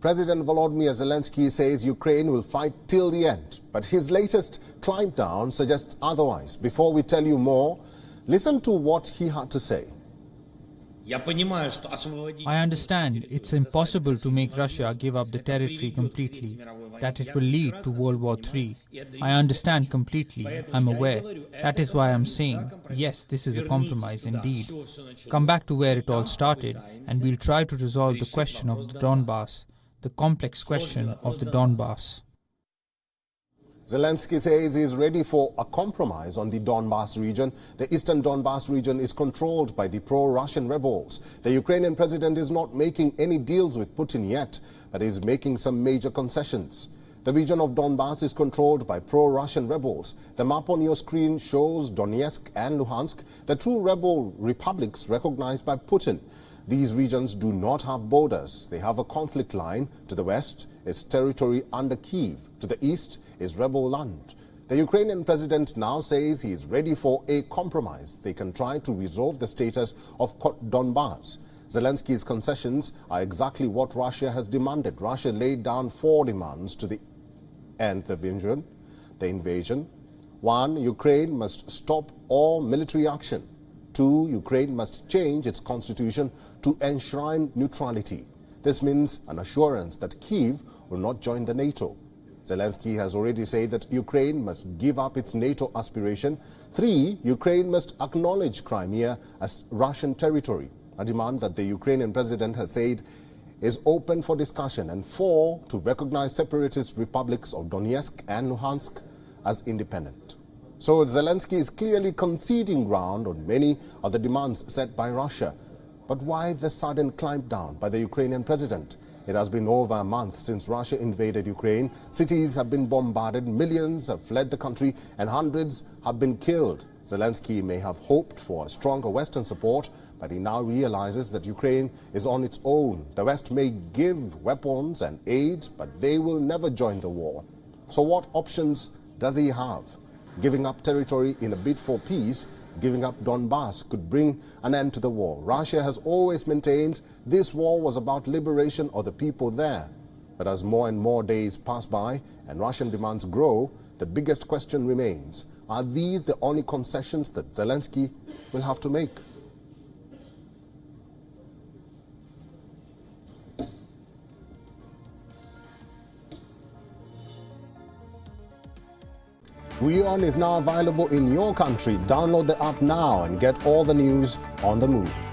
President Volodymyr Zelensky says Ukraine will fight till the end, but his latest clampdown suggests otherwise. Before we tell you more, listen to what he had to say. I understand it's impossible to make Russia give up the territory completely, that it will lead to World War III. I understand completely, I'm aware. That is why I'm saying, yes, this is a compromise indeed. Come back to where it all started, and we'll try to resolve the question of the Donbas, the complex question of the Donbas. Zelensky says he is ready for a compromise on the Donbas region. The eastern Donbas region is controlled by the pro-Russian rebels. The Ukrainian president is not making any deals with Putin yet, but is making some major concessions. The region of Donbas is controlled by pro-Russian rebels. The map on your screen shows Donetsk and Luhansk, the two rebel republics recognized by Putin. These regions do not have borders. They have a conflict line. To the west is territory under Kyiv. To the east is rebel land. The Ukrainian president now says he is ready for a compromise. They can try to resolve the status of Donbas. Zelensky's concessions are exactly what Russia has demanded. Russia laid down 4 demands to end the invasion. 1. Ukraine must stop all military action. 2. Ukraine must change its constitution to enshrine neutrality. This means an assurance that Kyiv will not join the NATO. Zelensky has already said that Ukraine must give up its NATO aspiration. 3. Ukraine must acknowledge Crimea as Russian territory, a demand that the Ukrainian president has said is open for discussion. And 4. To recognize separatist republics of Donetsk and Luhansk as independent. So Zelensky is clearly conceding ground on many of the demands set by Russia. But why the sudden clampdown by the Ukrainian president? It has been over a month since Russia invaded Ukraine. Cities have been bombarded, millions have fled the country, and hundreds have been killed. Zelensky may have hoped for a stronger Western support, but he now realizes that Ukraine is on its own. The West may give weapons and aid, but they will never join the war. So what options does he have? Giving up territory in a bid for peace, giving up Donbas could bring an end to the war. Russia has always maintained this war was about liberation of the people there. But as more and more days pass by and Russian demands grow, the biggest question remains, are these the only concessions that Zelensky will have to make? WION is now available in your country. Download the app now and get all the news on the move.